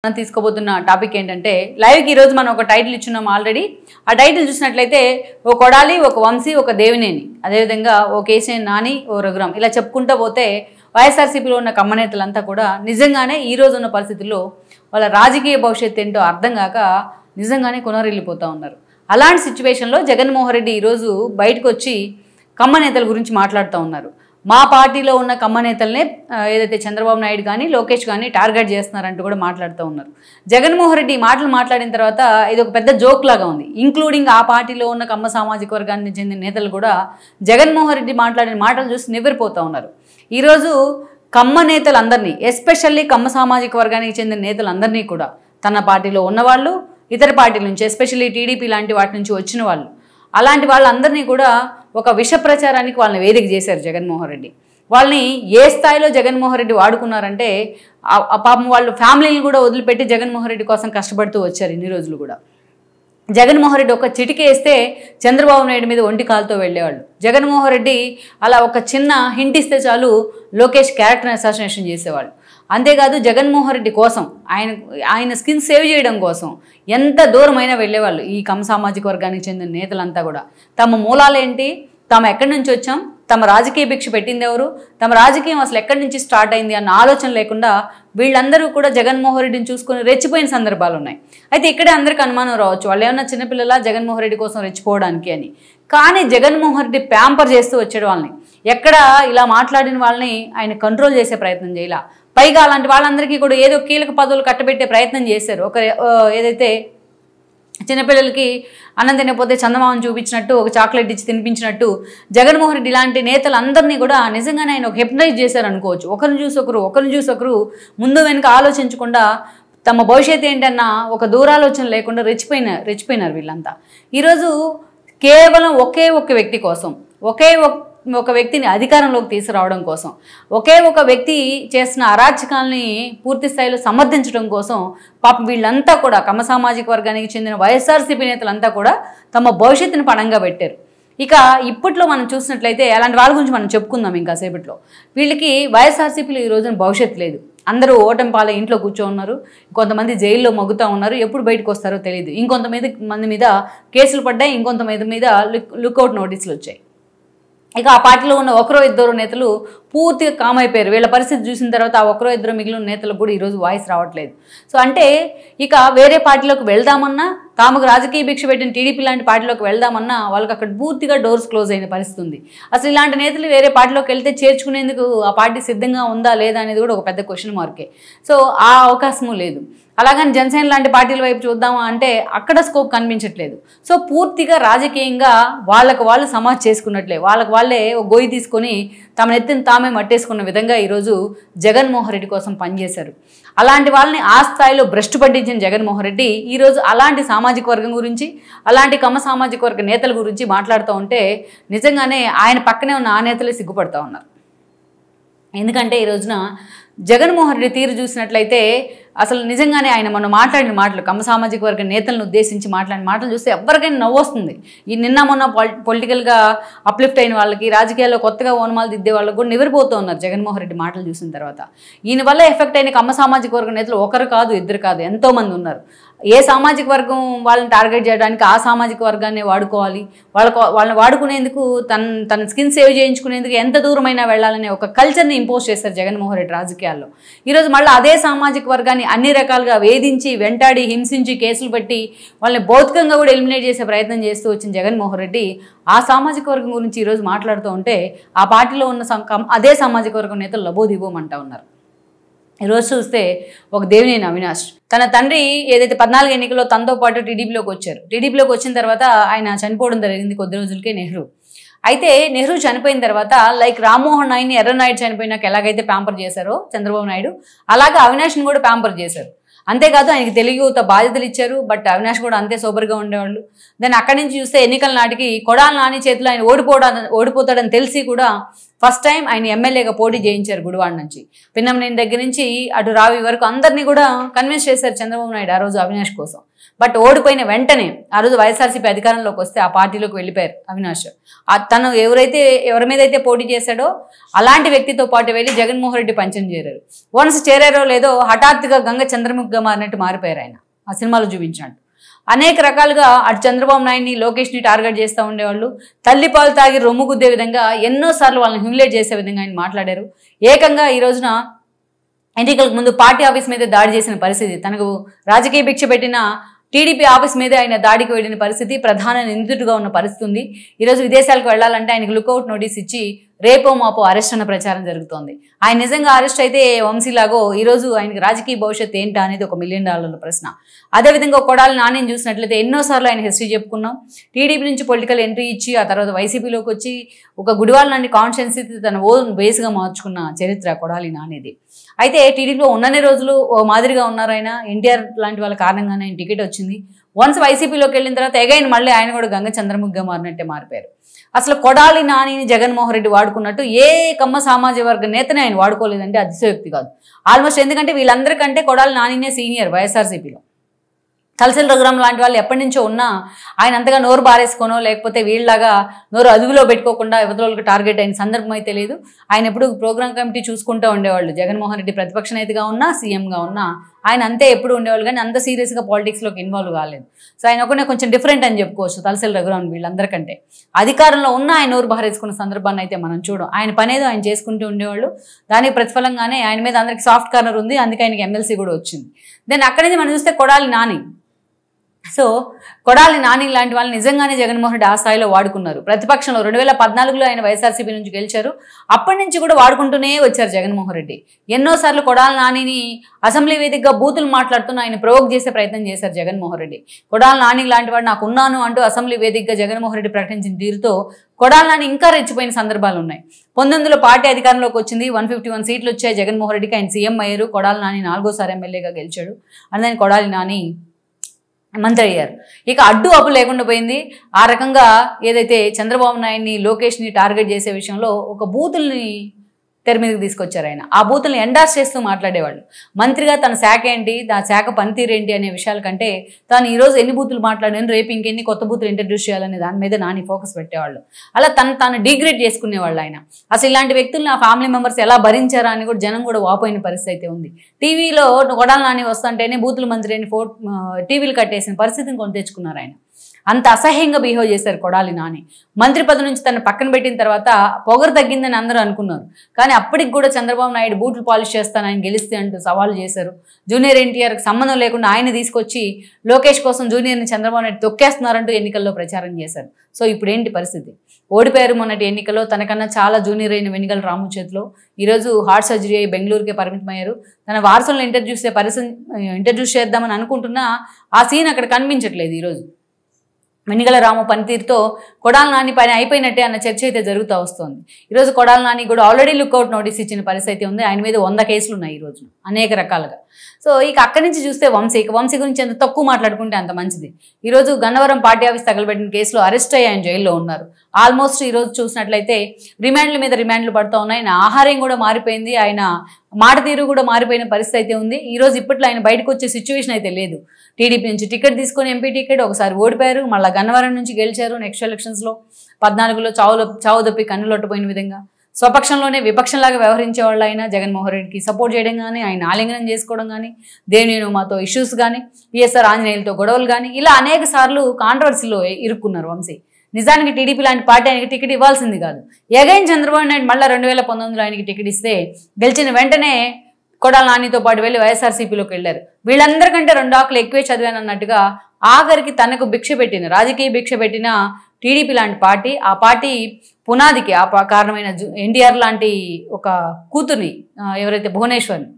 మనం తీసుకోబోతున్న టాపిక్ ఏంటంటే లైవ్కి ఈరోజు మనం ఒక టైటిల్ ఇచ్చున్నాం ఆల్రెడీ. ఆ టైటిల్ చూసినట్లయితే ఓ కొడాలి, ఒక వంశీ, ఒక దేవినేని, అదేవిధంగా ఓ కేసీఆర్ నాని, ఓ రఘురామ్, ఇలా చెప్పుకుంటూ పోతే వైఎస్ఆర్సీపీలో ఉన్న కమ్మనేతలంతా కూడా నిజంగానే ఈ రోజు ఉన్న పరిస్థితుల్లో వాళ్ళ రాజకీయ భవిష్యత్తు ఏంటో అర్థం కాక నిజంగానే కొనరిల్లిపోతూ ఉన్నారు. అలాంటి సిచ్యువేషన్లో జగన్మోహన్ రెడ్డి ఈరోజు బయటకు వచ్చి కమ్మనేతల గురించి మాట్లాడుతూ ఉన్నారు. మా పార్టీలో ఉన్న కమ్మనేతలనే ఏదైతే చంద్రబాబు నాయుడు కానీ లోకేష్ కానీ టార్గెట్ చేస్తున్నారంటూ కూడా మాట్లాడుతూ ఉన్నారు. జగన్మోహన్ రెడ్డి ఈ మాటలు మాట్లాడిన తర్వాత ఇది ఒక పెద్ద జోక్ లాగా ఉంది. ఇంక్లూడింగ్ ఆ పార్టీలో ఉన్న కమ్మ సామాజిక వర్గానికి చెందిన నేతలు కూడా జగన్మోహన్ రెడ్డి మాట్లాడిన మాటలు చూసి నివ్వెరపోతూ ఉన్నారు. ఈరోజు కమ్మ నేతలందరినీ, ఎస్పెషల్లీ కమ్మ సామాజిక వర్గానికి చెందిన నేతలందరినీ కూడా తన పార్టీలో ఉన్నవాళ్ళు, ఇతర పార్టీల నుంచి ఎస్పెషల్లీ టీడీపీ లాంటి వాటి నుంచి వచ్చిన వాళ్ళు, అలాంటి వాళ్ళందరినీ కూడా ఒక విష ప్రచారానికి వాళ్ళని వేదిక చేశారు జగన్మోహన్ రెడ్డి. వాళ్ళని ఏ స్థాయిలో జగన్మోహన్ రెడ్డి వాడుకున్నారంటే పాపం వాళ్ళు ఫ్యామిలీని కూడా వదిలిపెట్టి జగన్మోహన్ రెడ్డి కోసం కష్టపడుతూ వచ్చారు ఇన్ని రోజులు కూడా. జగన్మోహన్ రెడ్డి ఒక చిటిక వేస్తే చంద్రబాబు నాయుడు మీద ఒంటి కాలుతో వెళ్ళేవాళ్ళు. జగన్మోహన్ రెడ్డి అలా ఒక చిన్న హింట్ ఇస్తే చాలు లోకేష్ క్యారెక్టర్ అసాసినేషన్ చేసేవాళ్ళు. అంతేకాదు జగన్మోహన్ రెడ్డి కోసం ఆయన స్కిన్ సేవ్ చేయడం కోసం ఎంత దూరమైనా వెళ్ళేవాళ్ళు ఈ కమ్మ సామాజిక వర్గానికి చెందిన నేతలంతా కూడా. తమ మూలాలేంటి, తాము ఎక్కడి నుంచి వచ్చాం, తమ రాజకీయ భిక్ష పెట్టింది ఎవరు, తమ రాజకీయం అసలు ఎక్కడి నుంచి స్టార్ట్ అయింది అన్న ఆలోచన లేకుండా వీళ్ళందరూ కూడా జగన్మోహన్ రెడ్డిని చూసుకొని రెచ్చిపోయిన సందర్భాలు ఉన్నాయి. అయితే ఇక్కడే అందరికీ అనుమానం రావచ్చు, వాళ్ళు ఏమన్నా చిన్నపిల్లల జగన్మోహన్ రెడ్డి కోసం రెచ్చిపోవడానికి అని. కానీ జగన్మోహన్ రెడ్డి ప్యాంపర్ చేస్తూ వచ్చాడు వాళ్ళని. ఎక్కడ ఇలా మాట్లాడిన వాళ్ళని ఆయన కంట్రోల్ చేసే ప్రయత్నం చేయాల. పైగా అలాంటి వాళ్ళందరికీ కూడా ఏదో కీలక పదవులు కట్టబెట్టే ప్రయత్నం చేశారు. ఏదైతే చిన్నపిల్లలకి అన్నం తినకపోతే చందమామను చూపించినట్టు, ఒక చాక్లెట్ ఇచ్చి తినిపించినట్టు జగన్మోహన్ రెడ్డి ఇలాంటి నేతలందరినీ కూడా నిజంగానే ఆయన ఒక హెప్నటైజ్ చేశారు అనుకోవచ్చు. ఒకరిని చూసి ఒకరు ముందు వెనుక ఆలోచించకుండా తమ భవిష్యత్తు ఏంటన్న ఒక దూరాలోచన లేకుండా రెచ్చిపోయినారు వీళ్ళంతా. ఈరోజు కేవలం ఒకే ఒక వ్యక్తి కోసం, ఒక వ్యక్తిని అధికారంలోకి తీసుకురావడం కోసం, ఒకే ఒక వ్యక్తి చేసిన అరాచకాలని పూర్తి స్థాయిలో సమర్థించడం కోసం పాపం వీళ్ళంతా కూడా కమ్మ సామాజిక వర్గానికి చెందిన వైఎస్ఆర్సీపీ నేతలంతా కూడా తమ భవిష్యత్తుని పణంగా పెట్టారు. ఇక ఇప్పట్లో మనం చూసినట్లయితే అలాంటి వాళ్ళ గురించి మనం చెప్పుకుందాం ఇంకా సేపట్లో. వీళ్ళకి వైఎస్ఆర్సీపీలో ఈ రోజున భవిష్యత్తు లేదు. అందరూ ఓటమి పాలై ఇంట్లో కూర్చోన్నారు. కొంతమంది జైల్లో మగ్గుతూ ఉన్నారు. ఎప్పుడు బయటకు వస్తారో తెలియదు. ఇంకొంతమంది మీద కేసులు పడ్డాయి, ఇంకొంతమంది మీద లుక్అవుట్ నోటీసులు వచ్చాయి. ఇక ఆ పార్టీలో ఉన్న ఒకరో ఇద్దరు నేతలు పూర్తిగా కామ్ అయిపోయారు. వీళ్ళ పరిస్థితి చూసిన తర్వాత ఆ ఒకరో ఇద్దరు మిగిలిన నేతలకు కూడా ఈరోజు వాయిస్ రావట్లేదు. సో అంటే ఇక వేరే పార్టీలోకి వెళ్దామన్నా, తాముకు రాజకీయ భిక్ష పెట్టిన టీడీపీ లాంటి పార్టీలోకి వెళ్దామన్నా వాళ్ళకి అక్కడ పూర్తిగా డోర్స్ క్లోజ్ అయిన పరిస్థితి ఉంది. అసలు ఇలాంటి నేతలు వేరే పార్టీలోకి వెళ్తే చేర్చుకునేందుకు ఆ పార్టీ సిద్ధంగా ఉందా లేదా అనేది కూడా ఒక పెద్ద క్వశ్చన్ మార్కే. సో ఆ అవకాశము లేదు. అలాగని జనసేన లాంటి పార్టీల వైపు చూద్దామా అంటే అక్కడ స్కోప్ కనిపించట్లేదు. సో పూర్తిగా రాజకీయంగా వాళ్ళకు వాళ్ళు సమాజ్ చేసుకున్నట్లే, వాళ్ళకు వాళ్ళే ఒక గొయ్యి తీసుకొని తమ నెత్తిని తామే మట్టేసుకున్న విధంగా ఈరోజు జగన్మోహన్ రెడ్డి కోసం పనిచేశారు. అలాంటి వాళ్ళని ఆ స్థాయిలో భ్రష్టు పట్టించిన జగన్మోహన్ రెడ్డి ఈరోజు అలాంటి సామాజిక వర్గం గురించి, అలాంటి కమ్మ సామాజిక వర్గ నేతల గురించి మాట్లాడుతూ ఉంటే నిజంగానే ఆయన పక్కనే ఉన్న ఆ నేతలే సిగ్గుపడుతూ ఉన్నారు. ఎందుకంటే ఈ రోజున జగన్మోహన్ రెడ్డి తీరు చూసినట్లయితే అసలు నిజంగానే ఆయన మనం మాట్లాడిన మాటలు, కమ్మ సామాజిక వర్గ నేతలను ఉద్దేశించి మాట్లాడిన మాటలు చూస్తే ఎవరికైనా నవ్వు వస్తుంది. ఈ నిన్న మొన్న పొలిటికల్గా అప్లిఫ్ట్ అయిన వాళ్ళకి, రాజకీయాల్లో కొత్తగా ఓనమాలు దిద్దే వాళ్ళకి కూడా నివ్వెరపోతూ ఉన్నారు జగన్మోహన్ రెడ్డి మాటలు చూసిన తర్వాత. ఈయన వల్ల ఎఫెక్ట్ అయిన కమ్మ సామాజిక వర్గ నేతలు ఒకరు కాదు, ఇద్దరు కాదు, ఎంతోమంది ఉన్నారు. ఏ సామాజిక వర్గం వాళ్ళని టార్గెట్ చేయడానికి ఆ సామాజిక వర్గాన్ని వాడుకోవాలి, వాళ్ళని వాడుకునేందుకు తన స్కిన్ సేవ్ చేయించుకునేందుకు ఎంత దూరమైనా వెళ్ళాలనే ఒక కల్చర్ని ఇంపోజ్ చేస్తారు జగన్మోహన్ రెడ్డి రాజకీయాల్లో. ఈరోజు మళ్ళీ అదే సామాజిక వర్గాన్ని అన్ని రకాలుగా వేధించి, వెంటాడి, హింసించి, కేసులు పెట్టి వాళ్ళని భౌతికంగా కూడా ఎలిమినేట్ చేసే ప్రయత్నం చేస్తూ వచ్చిన జగన్మోహన్ రెడ్డి ఆ సామాజిక వర్గం గురించి ఈరోజు మాట్లాడుతూ ఉంటే ఆ పార్టీలో ఉన్న అదే సామాజిక వర్గం నేతలు లబోదిబోమంటా ఉన్నారు. ఈరోజు చూస్తే ఒక దేవినేని అవినాష్ తన తండ్రి ఏదైతే 14 ఎన్నికల్లో తనతో పాటు టీడీపీలోకి వచ్చారు. టీడీపీలోకి వచ్చిన తర్వాత ఆయన చనిపోవడం జరిగింది కొద్ది రోజులకే నెహ్రూ. అయితే నెహ్రూ చనిపోయిన తర్వాత లైక్ రామ్మోహన్ నాయుడిని ఎర్రనాయుడు చనిపోయినాక ఎలాగైతే ప్యాంపర్ చేశారో చంద్రబాబు నాయుడు, అలాగే అవినాష్ని కూడా ప్యాంపర్ చేశారు. అంతేకాదు ఆయనకి తెలుగు యువత బాధ్యతలు ఇచ్చారు. బట్ అవినాష్ కూడా అంతే సోబర్గా ఉండేవాళ్ళు. దాన్ని అక్కడి నుంచి చూస్తే ఎన్నికల నాటికి కొడాలి నాని చేతిలో ఆయన ఓడిపోతాడని తెలిసి కూడా ఫస్ట్ టైం ఆయన ఎమ్మెల్యేగా పోటీ చేయించారు గుడివాడ నుంచి. పిన్నమనేని దగ్గర నుంచి అటు రావి వరకు అందరినీ కూడా కన్విన్స్ చేశారు చంద్రబాబు నాయుడు ఆ రోజు అవినాష్ కోసం. బట్ ఓడిపోయిన వెంటనే ఆ రోజు వైఎస్ఆర్సీపీ అధికారంలోకి వస్తే ఆ పార్టీలోకి వెళ్ళిపోయారు అవినాష్. తను ఎవరి మీద అయితే పోటీ చేశాడో అలాంటి వ్యక్తితో పాటు వెళ్ళి జగన్మోహన్ రెడ్డి పంచం చేరారు. వన్స్ చేరారో లేదో హఠాత్తుగా గంగ చంద్ర చంద్రముఖిగా మారినట్టు మారిపోయారు ఆయన ఆ సినిమాలో చూపించినట్టు. అనేక రకాలుగా అటు చంద్రబాబు నాయుడిని లోకేష్ని టార్గెట్ చేస్తూ ఉండేవాళ్ళు. తల్లిపాలు తాగి రొమ్ము గుద్దే విధంగా ఎన్నోసార్లు వాళ్ళని హ్యూమిలేట్ చేసే విధంగా ఆయన మాట్లాడారు. ఏకంగా ఈ రోజున ఎన్నికలకు ముందు పార్టీ ఆఫీస్ మీద దాడి చేసిన పరిస్థితి, తనకు రాజకీయ భిక్ష పెట్టిన టీడీపీ ఆఫీస్ మీద ఆయన దాడికి వెళ్ళిన పరిస్థితి, ప్రధాన నిందితుడిగా ఉన్న పరిస్థితి ఉంది. ఈరోజు విదేశాలకు వెళ్లాలంటే ఆయనకు లుకౌట్ నోటీస్ ఇచ్చి రేపో మాపో అరెస్ట్ అన్న ప్రచారం జరుగుతోంది. ఆయన నిజంగా అరెస్ట్ అయితే వంశీలాగో ఈరోజు ఆయనకి రాజకీయ భవిష్యత్తు ఏంటా అనేది $1 మిలియన్ ప్రశ్న. అదేవిధంగా కొడాలి నానిని చూసినట్లయితే ఎన్నోసార్లు ఆయన హిస్టరీ చెప్పుకున్నాం. టీడీపీ నుంచి పొలిటికల్ ఎంట్రీ ఇచ్చి ఆ తర్వాత వైసీపీలోకి వచ్చి ఒక గుడివాళ్ళ నాని కాన్స్టిట్యున్సీ తన ఓన్ బేస్గా మార్చుకున్న చరిత్ర కొడాలి నానిది. అయితే టీడీపీలో ఉన్నన్ని రోజులు ఓ మాదిరిగా ఉన్నారు ఆయన. ఎన్టీఆర్ లాంటి వాళ్ళ కారణంగానే ఆయన టికెట్ వచ్చింది. వన్స్ వైసీపీలోకి వెళ్ళిన తర్వాత ఎగైన్ మళ్ళీ ఆయన కూడా గంగ చంద్రముఖిగా మారినట్టే మారిపోయారు. అసలు కొడాలి నానిని జగన్మోహన్ రెడ్డి వాడుకున్నట్టు ఏ కమ్మ సామాజిక వర్గ నేతనే ఆయన వాడుకోలేదంటే అతిశయోక్తి కాదు ఆల్మోస్ట్. ఎందుకంటే వీళ్ళందరికంటే కొడాలి నానినే సీనియర్ వైఎస్ఆర్సీపీలో. తలసిల రఘురామ్ లాంటి వాళ్ళు ఎప్పటి నుంచో ఉన్నా ఆయన అంతగా నోరు బారేసుకోనో లేకపోతే వీళ్ళలాగా నోరు అదుపులో పెట్టుకోకుండా యువతలకు టార్గెట్ అయిన సందర్భం అయితే లేదు. ఆయన ఎప్పుడు ప్రోగ్రామ్ కమిటీ చూసుకుంటూ ఉండేవాళ్ళు. జగన్మోహన్ రెడ్డి ప్రతిపక్ష నేతగా ఉన్నా సీఎంగా ఉన్నా ఆయన అంతే ఎప్పుడు ఉండేవాళ్ళు, కానీ అంత సీరియస్గా పాలిటిక్స్లోకి ఇన్వాల్వ్ కాలేదు. సో ఆయన ఒకనే కొంచెం డిఫరెంట్ అని చెప్పుకోవచ్చు తలసిల రఘురామ్ వీళ్ళందరికంటే. అధికారంలో ఉన్న ఆయన నోరు బారేసుకున్న సందర్భాన్ని అయితే మనం చూడం. ఆయన పనేదో ఆయన చేసుకుంటూ ఉండేవాళ్ళు. దానికి ప్రతిఫలంగానే ఆయన మీద అందరికి సాఫ్ట్ కార్నర్ ఉంది, అందుకే ఆయనకి ఎమ్మెల్సీ కూడా వచ్చింది. దెన్ అక్కడి నుంచి మనం చూస్తే కొడాలి నాని. సో కొడాలి నాని లాంటి వాళ్ళని నిజంగానే జగన్మోహన్ రెడ్డి ఆ స్థాయిలో వాడుకున్నారు. ప్రతిపక్షంలో 2014లో ఆయన వైఎస్ఆర్సీపీ నుంచి గెలిచారు. అప్పటి నుంచి కూడా వాడుకుంటూనే వచ్చారు జగన్మోహన్ రెడ్డి. ఎన్నోసార్లు కొడాలి నానిని అసెంబ్లీ వేదికగా బూతులు మాట్లాడుతూ ఆయన ప్రొవోక్ చేసే ప్రయత్నం చేశారు జగన్మోహన్ రెడ్డి. కొడాలి నాని లాంటి వాడు నాకు ఉన్నాను అంటూ అసెంబ్లీ వేదికగా జగన్మోహన్ రెడ్డి ప్రకటించిన తీరుతో కొడాలి నాని ఇంకా రెచ్చిపోయిన సందర్భాలు ఉన్నాయి. 19లో పార్టీ అధికారంలోకి వచ్చింది, 151 సీట్లు వచ్చాయి జగన్మోహన్ రెడ్డికి. ఆయన సీఎం అయ్యారు. కొడాలి నాని 4వ ఎమ్మెల్యేగా గెలిచాడు. అందుకని కొడాలి నాని మంత్రి అయ్యారు. ఇక అడ్డు అప్పు లేకుండా పోయింది. ఆ రకంగా ఏదైతే చంద్రబాబు నాయుడిని లోకేష్ని టార్గెట్ చేసే విషయంలో ఒక బూతుల్ని తెర మీదకి తీసుకొచ్చారు ఆయన. ఆ బూతుల్ని ఎండార్స్ చేస్తూ మాట్లాడేవాళ్ళు. మంత్రిగా తన శాఖ ఏంటి, ఆ శాఖ పనితీరు ఏంటి అనే విషయాల కంటే తాను ఈరోజు ఎన్ని బూతులు మాట్లాడాను, రేపు ఇంకెన్ని కొత్త బూతులు ఇంట్రడ్యూస్ చేయాలనే దాని మీద నాని ఫోకస్ పెట్టేవాళ్ళు. అలా తాను డిగ్రేడ్ చేసుకునేవాళ్ళు ఆయన. అసలు ఇలాంటి వ్యక్తులను ఆ ఫ్యామిలీ మెంబర్స్ ఎలా భరించారా అని కూడా జనం కూడా వాపోయిన పరిస్థితి అయితే ఉంది. టీవీలో కొడాలి నాని వస్తుంటేనే బూతులు మంత్రి అని టీవీలు కట్టేసిన పరిస్థితిని కొని తెచ్చుకున్నారు ఆయన. అంత అసహ్యంగా బిహేవ్ చేశారు కొడాలి నాని. మంత్రి పదవి నుంచి తను పక్కన పెట్టిన తర్వాత పొగరు తగ్గిందని అందరూ అనుకున్నారు. కానీ అప్పటికి కూడా చంద్రబాబు నాయుడు బూట్లు పాలిష్ చేస్తాను ఆయన గెలిస్తే అంటూ సవాలు చేశారు. జూనియర్ ఎన్టీఆర్కి సంబంధం లేకుండా ఆయన తీసుకొచ్చి లోకేష్ కోసం జూనియర్ని చంద్రబాబు నాయుడు తొక్కేస్తున్నారంటూ ఎన్నికల్లో ప్రచారం చేశారు. సో ఇప్పుడు ఏంటి పరిస్థితి? ఓడిపోయారు మొన్నటి ఎన్నికల్లో. తనకన్నా చాలా జూనియర్ అయిన వెనిగల రాము చేతిలో ఈరోజు హార్ట్ సర్జరీ అయ్యి బెంగళూరుకే పరిమితమయ్యారు. తన వారసులను ఇంట్రడ్యూస్ చేద్దామని అనుకుంటున్నా ఆ సీన్ అక్కడ కనిపించట్లేదు. ఈరోజు వెనిగల రాము పనితీరుతో కొడాలి నాని పని అయిపోయినట్టే అన్న చర్చ అయితే జరుగుతూ వస్తుంది. ఈరోజు కొడాలి నాని కూడా ఆల్రెడీ లుక్అవుట్ నోటీస్ ఇచ్చిన పరిస్థితి ఉంది. ఆయన మీద 100 కేసులు ఉన్నాయి ఈ రోజు అనేక రకాలుగా. సో ఇక అక్కడి నుంచి చూస్తే వంశీ గురించి ఎంత తక్కువ మాట్లాడుకుంటే అంత మంచిది. ఈరోజు గన్నవరం పార్టీ ఆఫీస్ తగలబెట్టిన కేసులో అరెస్ట్ అయ్యి ఆయన జైల్లో ఉన్నారు. ఆల్మోస్ట్ ఈరోజు చూసినట్లయితే రిమాండ్ల మీద రిమాండ్లు పడుతూ ఉన్నాయి. ఆయన ఆహారం కూడా మారిపోయింది, ఆయన మాట తీరు కూడా మారిపోయిన పరిస్థితి అయితే ఉంది. ఈరోజు ఇప్పట్లో ఆయన బయటకు వచ్చే సిచ్యువేషన్ అయితే లేదు. టీడీపీ నుంచి టికెట్ తీసుకొని ఎంపీ టికెట్ ఒకసారి ఓడిపోయారు, మళ్ళీ గన్నవరం నుంచి గెలిచారు. నెక్స్ట్ ఎలక్షన్స్లో 14లో చావు దప్పి కన్నులొట్టపోయిన విధంగా స్వపక్షంలోనే విపక్షంలాగా వ్యవహరించే వాళ్ళు ఆయన జగన్మోహన్ రెడ్డికి సపోర్ట్ చేయడం కానీ, ఆయన ఆలింగనం చేసుకోవడం కానీ, దేవినేని మాతో ఇష్యూస్ కానీ, పిఎస్ఆర్ ఆంజనేయులతో గొడవలు కానీ, ఇలా అనేక సార్లు కాంట్రవర్సీలో ఇరుక్కున్నారు వంశీ. నిజానికి టీడీపీ లాంటి పార్టీ ఆయనకి టికెట్ ఇవ్వాల్సింది కాదు. ఎగైన్ చంద్రబాబు నాయుడు మళ్ళీ 2019లో ఆయనకి టికెట్ ఇస్తే గెలిచిన వెంటనే కొడాలి నానితో పాటు వెళ్ళి వైఎస్ఆర్సీపీలోకి వెళ్ళారు. వీళ్ళందరికంటే 2 ఆకులు ఎక్కువే చదివాను అన్నట్టుగా ఆఖరికి తనకు రాజకీయ భిక్ష పెట్టిన టీడీపీ లాంటి పార్టీ, ఆ పార్టీ పునాదికి కారణమైన ఎన్టీఆర్ లాంటి ఒక కూతుర్ని ఎవరైతే భువనేశ్వర్ని,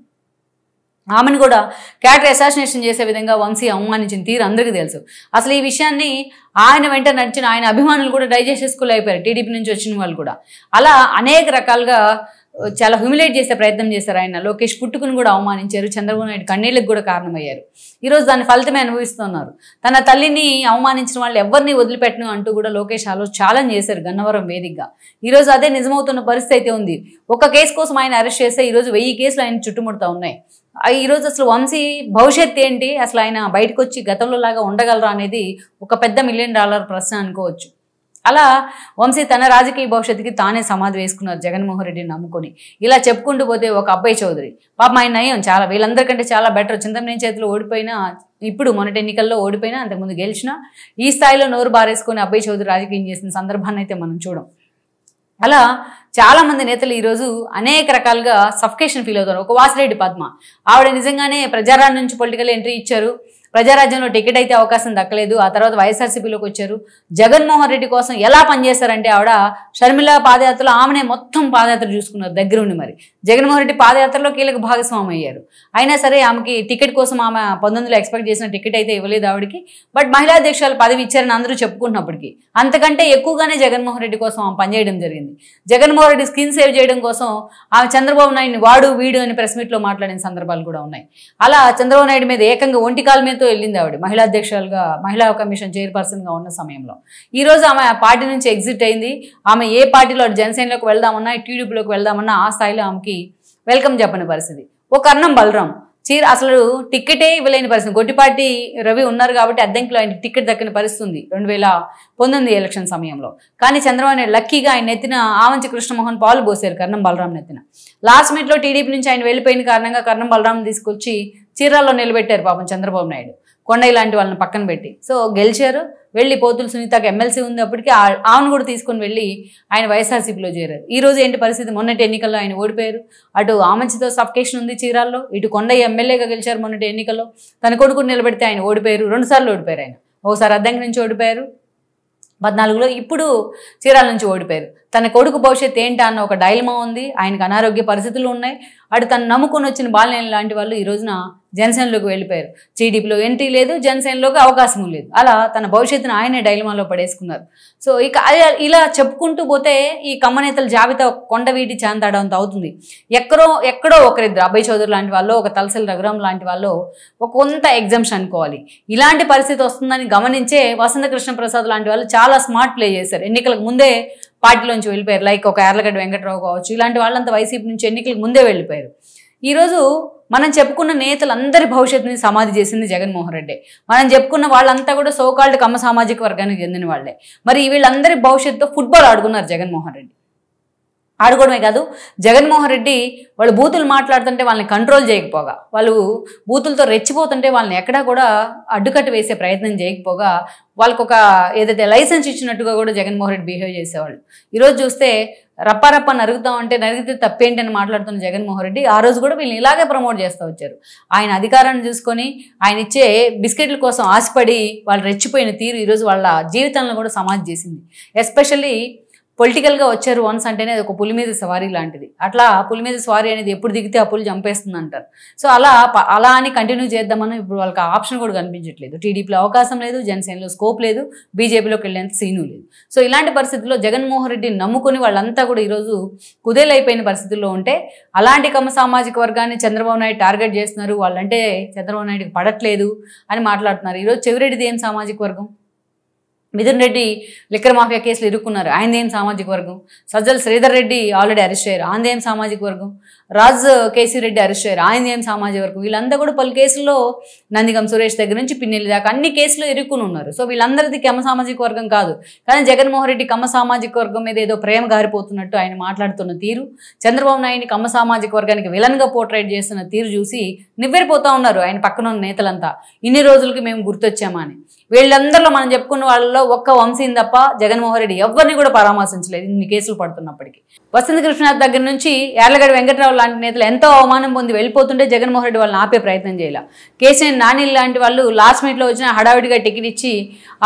ఆమెను కూడా క్యారెక్టర్ అసాసినేషన్ చేసే విధంగా వంశీ అవమానించిన తీరు అందరికీ తెలుసు. అసలు ఈ విషయాన్ని ఆయన వెంట నడిచిన ఆయన అభిమానులు కూడా డైజెస్ట్ చేసుకోలేకపోయారు, టీడీపీ నుంచి వచ్చిన వాళ్ళు కూడా. అలా అనేక రకాలుగా చాలా హ్యూమిలేట్ చేసే ప్రయత్నం చేశారు ఆయన. లోకేష్ పుట్టుకుని కూడా అవమానించారు. చంద్రబాబు నాయుడు కన్నీళ్ళకి కూడా కారణమయ్యారు. ఈరోజు దాని ఫలితమే అనుభవిస్తున్నారు. తన తల్లిని అవమానించిన వాళ్ళు ఎవరిని వదిలిపెట్టను అంటూ కూడా లోకేష్ ఛాలెంజ్ చేశారు గన్నవరం వేదికగా. ఈరోజు అదే నిజమవుతున్న పరిస్థితి అయితే ఉంది. ఒక కేసు కోసం ఆయన అరెస్ట్ చేస్తే ఈరోజు 1000 కేసులు ఆయన చుట్టుముడుతూ ఉన్నాయి. ఈరోజు అసలు వంశీ భవిష్యత్తు ఏంటి, అసలు ఆయన బయటకు వచ్చి గతంలో లాగా ఉండగలరా అనేది ఒక పెద్ద $1 మిలియన్ ప్రశ్న అనుకోవచ్చు. అలా వంశీ తన రాజకీయ భవిష్యత్తుకి తానే సమాధి వేసుకున్నారు జగన్మోహన్ రెడ్డిని నమ్ముకొని. ఇలా చెప్పుకుంటూ పోతే ఒక అబ్బాయి చౌదరి పాపం ఆయన నయం చాలా వీళ్ళందరికంటే చాలా బెటర్. చింతమనేని చేతిలో ఓడిపోయినా, ఇప్పుడు మొన్నటి ఎన్నికల్లో ఓడిపోయినా, అంతకుముందు గెలిచినా ఈ స్థాయిలో నోరు బారేసుకొని అబ్బాయి చౌదరి రాజకీయం చేసిన సందర్భాన్ని అయితే మనం చూడం. అలా చాలామంది నేతలు ఈరోజు అనేక రకాలుగా సఫికేషన్ ఫీల్ అవుతారు. ఒక వాసిరెడ్డి పద్మ ఆవిడ నిజంగానే ప్రజారాజ్యం నుంచి పొలిటికల్ ఎంట్రీ ఇచ్చారు. ప్రజారాజ్యంలో టికెట్ అయితే అవకాశం దక్కలేదు. ఆ తర్వాత వైఎస్ఆర్సీపీలోకి వచ్చారు. జగన్మోహన్ రెడ్డి కోసం ఎలా పనిచేస్తారంటే ఆవిడ షర్మిల పాదయాత్రలో ఆమెనే మొత్తం పాదయాత్ర చూసుకున్నారు దగ్గరుండి. మరి జగన్మోహన్ రెడ్డి పాదయాత్రలో కీలక భాగస్వామి అయ్యారు. అయినా సరే ఆమెకి టికెట్ కోసం ఆమె 19లో ఎక్స్పెక్ట్ చేసిన టికెట్ అయితే ఇవ్వలేదు ఆవిడకి. బట్ మహిళా అధ్యక్షురాలు పదవి ఇచ్చారని అందరూ చెప్పుకుంటున్నప్పటికీ అంతకంటే ఎక్కువగానే జగన్మోహన్ రెడ్డి కోసం ఆమె పనిచేయడం జరిగింది. జగన్మోహన్ రెడ్డి స్కిన్ సేవ్ చేయడం కోసం ఆమె చంద్రబాబు నాయుడిని వాడు వీడు అని ప్రెస్ మీట్లో మాట్లాడిన సందర్భాలు కూడా ఉన్నాయి. అలా చంద్రబాబు నాయుడు మీద ఏకంగా ఒంటికాల మీద వెళ్ళింది ఆవిడ మహిళా అధ్యక్షులుగా, మహిళా కమిషన్ చైర్పర్సన్గా ఉన్న సమయంలో. ఈ రోజు ఆమె పార్టీ నుంచి ఎగ్జిట్ అయింది. ఆమె ఏ పార్టీలో జనసేనలోకి వెళ్దామన్నా, టీడీపీలోకి వెళ్దామన్నా ఆ స్థాయిలో ఆమెకి వెల్కమ్ చెప్పని పరిస్థితి. ఓ కర్ణం బలరాం అసలు టికెటే ఇవ్వలేని పరిస్థితి. గొట్టిపాటి రవి ఉన్నారు కాబట్టి అద్దెంకిలో ఆయన టికెట్ దక్కిన పరిస్థితి ఉంది 2019 ఎలక్షన్ సమయంలో. కానీ చంద్రబాబు నాయుడు లక్కీగా ఆయన నెత్తిన ఆమంచి కృష్ణమోహన్ పాలు పోసారు కర్ణం బలరాం నెత్తిన. లాస్ట్ మినిట్లో టీడీపీ నుంచి ఆయన వెళ్ళిపోయిన కారణంగా కర్ణం బలరాం తీసుకొచ్చి చీరాల్లో నిలబెట్టారు పాపం చంద్రబాబు నాయుడు, కొండయ్య లాంటి వాళ్ళని పక్కన పెట్టి. సో గెలిచారు. వెళ్ళి పోతుల సునీతకి ఎమ్మెల్సీ ఉంది అప్పటికి, ఆమెను కూడా తీసుకొని వెళ్ళి ఆయన వైఎస్ఆర్సీపీలో చేరారు. ఈ రోజు ఏంటి పరిస్థితి? మొన్నటి ఎన్నికల్లో ఆయన ఓడిపోయారు. అటు ఆమంచితో సఫికేషన్ ఉంది చీరాల్లో, ఇటు కొండయ్య ఎమ్మెల్యేగా గెలిచారు మొన్నటి ఎన్నికల్లో. తన కొడుకుని నిలబెడితే ఆయన ఓడిపోయారు. 2 సార్లు ఓడిపోయారు ఆయన. ఒకసారి అద్దంకి నుంచి ఓడిపోయారు 14లో, ఇప్పుడు చీరాల నుంచి ఓడిపోయారు. తన కొడుకు భవిష్యత్తు ఏంటా అన్న ఒక డైలమా ఉంది. ఆయనకు అనారోగ్య పరిస్థితులు ఉన్నాయి. అటు తను నమ్ముకొని వచ్చిన బాలినేని లాంటి వాళ్ళు ఈ రోజున జనసేనలోకి వెళ్ళిపోయారు. టీడీపీలో ఎంట్రీ లేదు, జనసేనలోకి అవకాశం లేదు. అలా తన భవిష్యత్తును ఆయనే డైలమాలో పడేసుకున్నారు. సో ఇక ఇలా చెప్పుకుంటూ పోతే ఈ కమ్మనేతల జాబితా కొండవీటి చాంతాడంత అవుతుంది. ఎక్కడో ఒకరిద్దరు అబ్బాయి చౌదరి లాంటి వాళ్ళు, ఒక తలసరి రఘురాం లాంటి వాళ్ళు ఒక కొంత ఎగ్జామ్షన్ అనుకోవాలి. ఇలాంటి పరిస్థితి వస్తుందని గమనించే వసంత కృష్ణ ప్రసాద్ లాంటి వాళ్ళు చాలా స్మార్ట్ ప్లే చేశారు. ఎన్నికలకు ముందే పార్టీలోంచి వెళ్ళిపోయారు. లైక్ ఒక యార్లగడ్డ వెంకట్రావు కావచ్చు, ఇలాంటి వాళ్ళంతా వైసీపీ నుంచి ఎన్నికలకు ముందే వెళ్ళిపోయారు. ఈరోజు మనం చెప్పుకున్న నేతలందరి భవిష్యత్తుని సమాధి చేసింది జగన్మోహన్ రెడ్డి. మనం చెప్పుకున్న వాళ్ళంతా కూడా సోకాల్డ్ కమ్మ సామాజిక వర్గానికి చెందిన వాళ్ళే. మరి వీళ్ళందరి భవిష్యత్తుతో ఫుట్బాల్ ఆడుకున్నారు జగన్మోహన్ రెడ్డి. ఆడుకోవడమే కాదు, జగన్మోహన్ రెడ్డి వాళ్ళు బూతులు మాట్లాడుతుంటే వాళ్ళని కంట్రోల్ చేయకపోగా, వాళ్ళు బూతులతో రెచ్చిపోతుంటే వాళ్ళని ఎక్కడా కూడా అడ్డుకట్టు వేసే ప్రయత్నం చేయకపోగా, వాళ్ళకు ఒక ఏదైతే లైసెన్స్ ఇచ్చినట్టుగా కూడా జగన్మోహన్ రెడ్డి బిహేవ్ చేసేవాళ్ళు. ఈరోజు చూస్తే రప్ప నరుగుతామంటే నరిగితే తప్పేంటని మాట్లాడుతున్న జగన్మోహన్ రెడ్డి ఆ రోజు కూడా వీళ్ళని ఇలాగే ప్రమోట్ చేస్తూ వచ్చారు. ఆయన అధికారాన్ని చూసుకొని ఆయన ఇచ్చే బిస్కెట్ల కోసం ఆశపడి వాళ్ళు రెచ్చిపోయిన తీరు ఈరోజు వాళ్ళ జీవితాలను కూడా సమాధి చేసింది. ఎస్పెషల్లీ పొలిటికల్గా వచ్చారు వన్స్ అంటేనే అది ఒక పులి మీద సవారీ లాంటిది. అట్లా పులి మీద సవారీ అనేది ఎప్పుడు దిగితే ఆ పులి చంపేస్తుంది అంటారు. సో అలా అని కంటిన్యూ చేద్దామని ఇప్పుడు వాళ్ళకి ఆప్షన్ కూడా కనిపించట్లేదు. టీడీపీలో అవకాశం లేదు, జనసేనలో స్కోప్ లేదు, బీజేపీలోకి వెళ్ళేంత సీను లేదు. సో ఇలాంటి పరిస్థితుల్లో జగన్మోహన్ రెడ్డిని నమ్ముకుని వాళ్ళంతా కూడా ఈరోజు కుదేలైపోయిన పరిస్థితుల్లో ఉంటే అలాంటి కమ్మ సామాజిక వర్గాన్ని చంద్రబాబు నాయుడు టార్గెట్ చేస్తున్నారు. వాళ్ళంటే చంద్రబాబు నాయుడుకి పడట్లేదు అని మాట్లాడుతున్నారు. ఈరోజు చెవిరెడ్డిది ఏం సామాజిక వర్గం? మిథున్ రెడ్డి లిక్కర్ మాఫియా కేసులు ఇరుక్కున్నారు, ఆయనదేం సామాజిక వర్గం? సజ్జల శ్రీధర్ రెడ్డి ఆల్రెడీ అరెస్ట్ అయ్యారు, ఆయనదేం సామాజిక వర్గం? రాజ్ కేసీ రెడ్డి అరెస్ట్ అయ్యారు, ఆయనదేం సామాజిక వర్గం? వీళ్ళంతా కూడా పలు కేసుల్లో నందిగం సురేష్ దగ్గర నుంచి పిన్నెల్లి దాకా అన్ని కేసులు ఇరుక్కుని ఉన్నారు. సో వీళ్ళందరిది కమ్మ సామాజిక వర్గం కాదు. కానీ జగన్మోహన్ రెడ్డి కమ్మ సామాజిక వర్గం మీద ఏదో ప్రేమ గారిపోతున్నట్టు ఆయన మాట్లాడుతున్న తీరు, చంద్రబాబు నాయుడిని కమ్మ సామాజిక వర్గానికి విలన్గా పోర్ట్రేట్ చేస్తున్న తీరు చూసి నివ్వెరిపోతూ ఉన్నారు ఆయన పక్కన ఉన్న నేతలంతా. ఇన్ని రోజులకి మేము గుర్తొచ్చామా అని. వీళ్ళందరిలో మనం చెప్పుకున్న వాళ్ళలో ఒక్క వంశీని తప్ప జగన్మోహన్ రెడ్డి ఎవరిని కూడా పరామర్శించలేదు ఇన్ని కేసులు పడుతున్నప్పటికీ. వసంత కృష్ణనాథ్ దగ్గర నుంచి యార్లగడ్డ వెంకట్రావు లాంటి నేతలు ఎంతో అవమానం పొంది వెళ్ళిపోతుంటే జగన్మోహన్ రెడ్డి వాళ్ళని ఆపే ప్రయత్నం చేయాల. కేసీఆర్ నాని లాంటి వాళ్ళు లాస్ట్ మినిట్లో వచ్చిన హడావిడిగా టికెట్ ఇచ్చి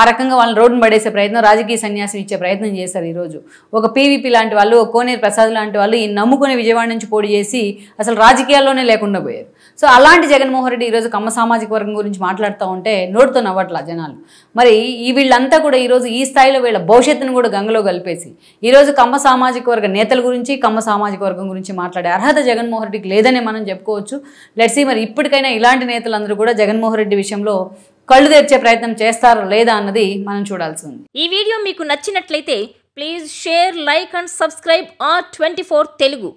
ఆ రకంగా వాళ్ళని రోడ్డును పడేసే ప్రయత్నం, రాజకీయ సన్యాసం ఇచ్చే ప్రయత్నం చేశారు. ఈరోజు ఒక పీవీపీ లాంటి వాళ్ళు, కోనేరు ప్రసాద్ లాంటి వాళ్ళు ఈ నమ్ముకుని విజయవాడ నుంచి పోటీ చేసి అసలు రాజకీయాల్లోనే లేకుండా పోయారు. సో అలాంటి జగన్మోహన్ రెడ్డి ఈరోజు కమ్మ సామాజిక వర్గం గురించి మాట్లాడుతూ ఉంటే నోటితో నవ్వట్లా జనాలు. మరి వీళ్ళంతా కూడా ఈరోజు ఈ స్థాయిలో వీళ్ళ భవిష్యత్తును కూడా గంగలో కలిపేసి ఈరోజు కమ్మ సామాజిక వర్గ నేతల గురించి, కమ్మ సామాజిక వర్గం గురించి మాట్లాడే అర్హత జగన్మోహన్ రెడ్డికి లేదని మనం చెప్పుకోవచ్చు. లెట్స్ సీ మరి ఇప్పటికైనా ఇలాంటి నేతలందరూ కూడా జగన్మోహన్ రెడ్డి విషయంలో కళ్ళు తెరిచే ప్రయత్నం చేస్తారో లేదా అన్నది మనం చూడాల్సి ఉంది. ఈ వీడియో మీకు నచ్చినట్లయితే please share, like and subscribe R24 Telugu.